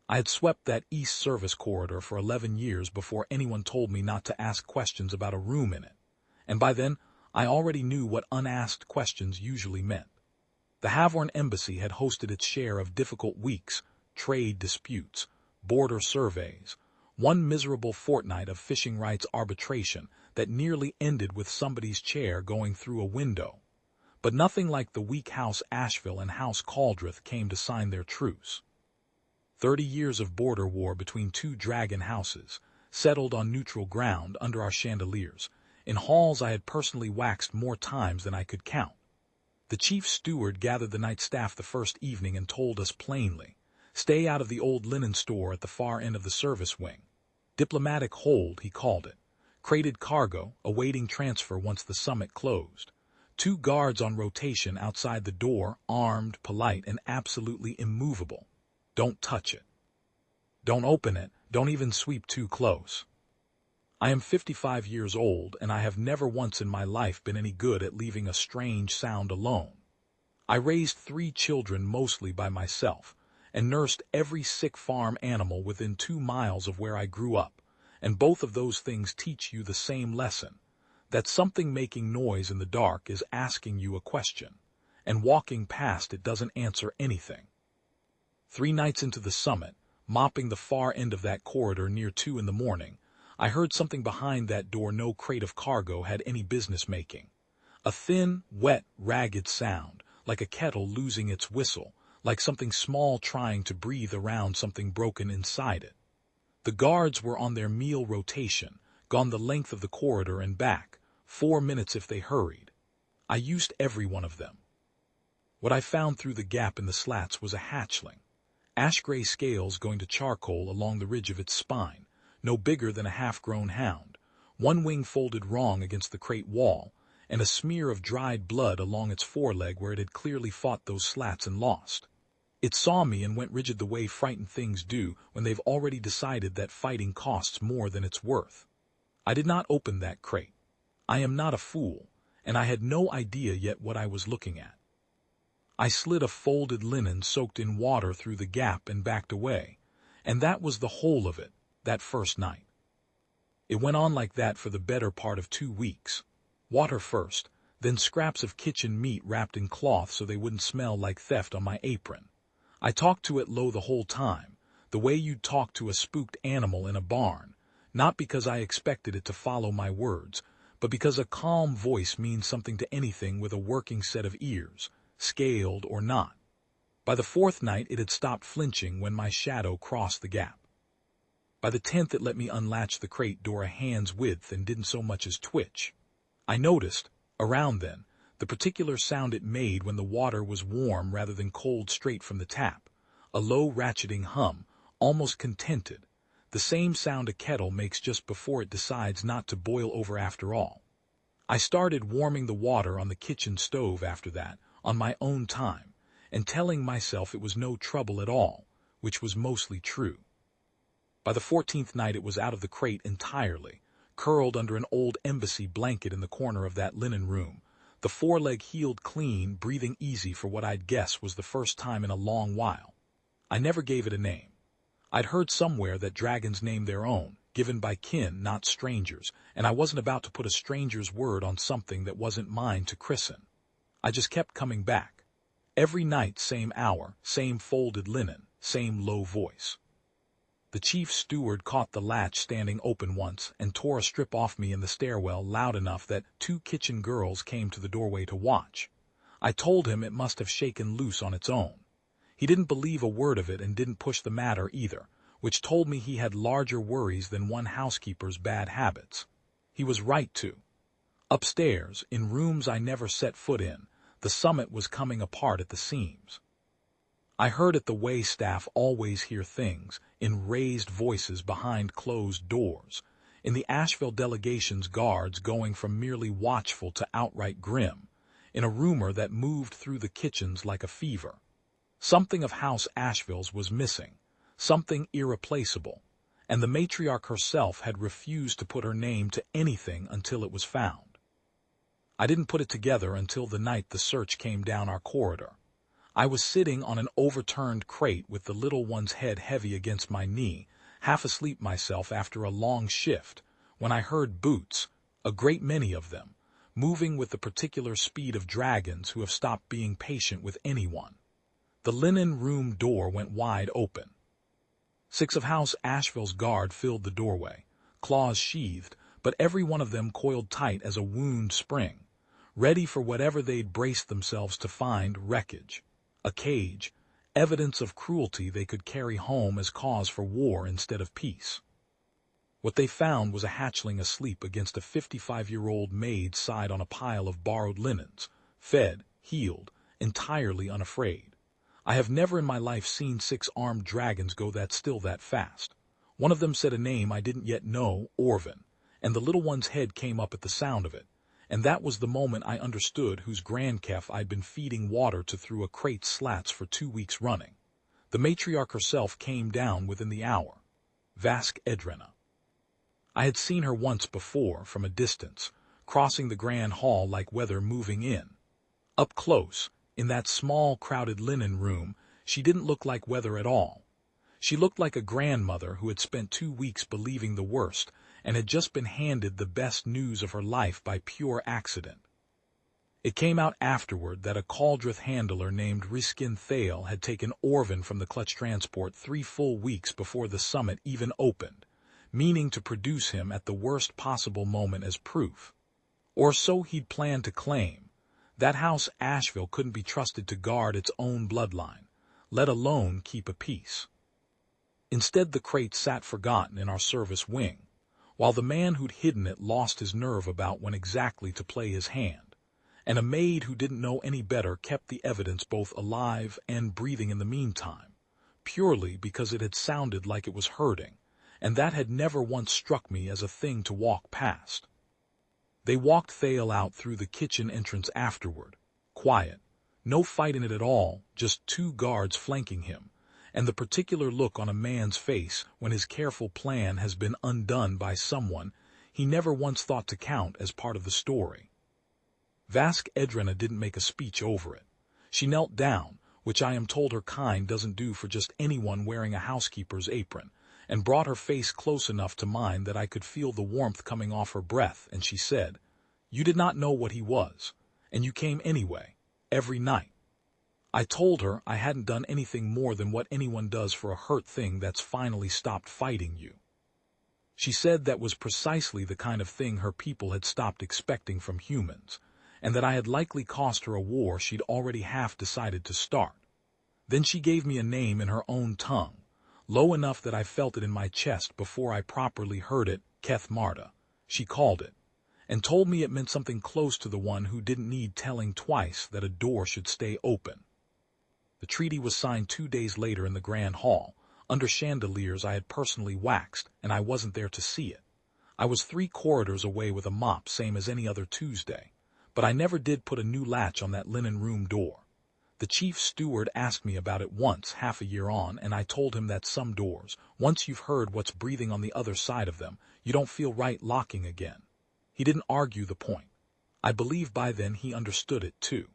I had swept that East Service corridor for 11 years before anyone told me not to ask questions about a room in it, and by then I already knew what unasked questions usually meant. The Havorn Embassy had hosted its share of difficult weeks, trade disputes, border surveys, one miserable fortnight of fishing rights arbitration that nearly ended with somebody's chair going through a window. But nothing like the weak House Asheville and House Caldreth came to sign their truce. 30 years of border war between two dragon houses, settled on neutral ground under our chandeliers, in halls I had personally waxed more times than I could count. The chief steward gathered the night staff the first evening and told us plainly, stay out of the old linen store at the far end of the service wing. Diplomatic hold, he called it. Crated cargo, awaiting transfer once the summit closed. 2 guards on rotation outside the door, armed, polite, and absolutely immovable. Don't touch it. Don't open it, don't even sweep too close. I am 55 years old, and I have never once in my life been any good at leaving a strange sound alone. I raised 3 children mostly by myself, and nursed every sick farm animal within 2 miles of where I grew up, and both of those things teach you the same lesson, that something making noise in the dark is asking you a question, and walking past it doesn't answer anything. 3 nights into the summit, mopping the far end of that corridor near 2 in the morning, I heard something behind that door no crate of cargo had any business making. A thin, wet, ragged sound, like a kettle losing its whistle, like something small trying to breathe around something broken inside it. The guards were on their meal rotation, gone the length of the corridor and back, 4 minutes if they hurried. I used every one of them. What I found through the gap in the slats was a hatchling. Ash-gray scales going to charcoal along the ridge of its spine, no bigger than a half-grown hound, one wing folded wrong against the crate wall, and a smear of dried blood along its foreleg where it had clearly fought those slats and lost. It saw me and went rigid the way frightened things do when they've already decided that fighting costs more than it's worth. I did not open that crate. I am not a fool, and I had no idea yet what I was looking at. I slid a folded linen soaked in water through the gap and backed away, and that was the whole of it, that first night. It went on like that for the better part of 2 weeks. Water first, then scraps of kitchen meat wrapped in cloth so they wouldn't smell like theft on my apron. I talked to it low the whole time, the way you'd talk to a spooked animal in a barn, not because I expected it to follow my words, but because a calm voice means something to anything with a working set of ears, scaled or not. By the 4th night it had stopped flinching when my shadow crossed the gap. By the 10th it let me unlatch the crate door a hand's width and didn't so much as twitch. I noticed, around then, the particular sound it made when the water was warm rather than cold straight from the tap, a low ratcheting hum, almost contented, the same sound a kettle makes just before it decides not to boil over after all. I started warming the water on the kitchen stove after that, on my own time, and telling myself it was no trouble at all, which was mostly true. By the 14th night it was out of the crate entirely, curled under an old embassy blanket in the corner of that linen room, the foreleg healed clean, breathing easy for what I'd guess was the first time in a long while. I never gave it a name. I'd heard somewhere that dragons name their own, given by kin, not strangers, and I wasn't about to put a stranger's word on something that wasn't mine to christen. I just kept coming back. Every night, same hour, same folded linen, same low voice. The chief steward caught the latch standing open once and tore a strip off me in the stairwell loud enough that 2 kitchen girls came to the doorway to watch. I told him it must have shaken loose on its own. He didn't believe a word of it and didn't push the matter either, which told me he had larger worries than one housekeeper's bad habits. He was right to. Upstairs, in rooms I never set foot in, the summit was coming apart at the seams. I heard it the way staff always hear things, in raised voices behind closed doors, in the Asheville delegation's guards going from merely watchful to outright grim, in a rumor that moved through the kitchens like a fever. Something of House Asheville's was missing, something irreplaceable, and the matriarch herself had refused to put her name to anything until it was found. I didn't put it together until the night the search came down our corridor. I was sitting on an overturned crate with the little one's head heavy against my knee, half asleep myself after a long shift, when I heard boots, a great many of them, moving with the particular speed of dragons who have stopped being patient with anyone. The linen room door went wide open. 6 of House Asheville's guard filled the doorway, claws sheathed, but every one of them coiled tight as a wound spring, ready for whatever they'd braced themselves to find: wreckage, a cage, evidence of cruelty they could carry home as cause for war instead of peace. What they found was a hatchling asleep against a 55-year-old maid's side on a pile of borrowed linens, fed, healed, entirely unafraid. I have never in my life seen 6 armed dragons go that still that fast. One of them said a name I didn't yet know, Orvin, and the little one's head came up at the sound of it, and that was the moment I understood whose grandchild I'd been feeding water to through a crate's slats for 2 weeks running. The matriarch herself came down within the hour. Vask Edrena. I had seen her once before, from a distance, crossing the grand hall like weather moving in. Up close, in that small, crowded linen room, she didn't look like weather at all. She looked like a grandmother who had spent 2 weeks believing the worst and had just been handed the best news of her life by pure accident. It came out afterward that a Caldrith handler named Riskin Thale had taken Orvin from the clutch transport 3 full weeks before the summit even opened, meaning to produce him at the worst possible moment as proof. Or so he'd planned to claim. That House Asheville couldn't be trusted to guard its own bloodline, let alone keep a peace. Instead, the crate sat forgotten in our service wing, while the man who'd hidden it lost his nerve about when exactly to play his hand, and a maid who didn't know any better kept the evidence both alive and breathing in the meantime, purely because it had sounded like it was hurting, and that had never once struck me as a thing to walk past. They walked Thale out through the kitchen entrance afterward, quiet, no fight in it at all, just 2 guards flanking him, and the particular look on a man's face when his careful plan has been undone by someone he never once thought to count as part of the story. Vask Edrena didn't make a speech over it. She knelt down, which I am told her kind doesn't do for just anyone wearing a housekeeper's apron, and brought her face close enough to mine that I could feel the warmth coming off her breath, and she said, "You did not know what he was, and you came anyway, every night." I told her I hadn't done anything more than what anyone does for a hurt thing that's finally stopped fighting you. She said that was precisely the kind of thing her people had stopped expecting from humans, and that I had likely cost her a war she'd already half decided to start. Then she gave me a name in her own tongue, low enough that I felt it in my chest before I properly heard it. Keth Marta, she called it, and told me it meant something close to the one who didn't need telling twice that a door should stay open. The treaty was signed 2 days later in the Grand Hall, under chandeliers I had personally waxed, and I wasn't there to see it. I was 3 corridors away with a mop, same as any other Tuesday, but I never did put a new latch on that linen room door. The chief steward asked me about it once, half a year on, and I told him that some doors, once you've heard what's breathing on the other side of them, you don't feel right locking again. He didn't argue the point. I believe by then he understood it too.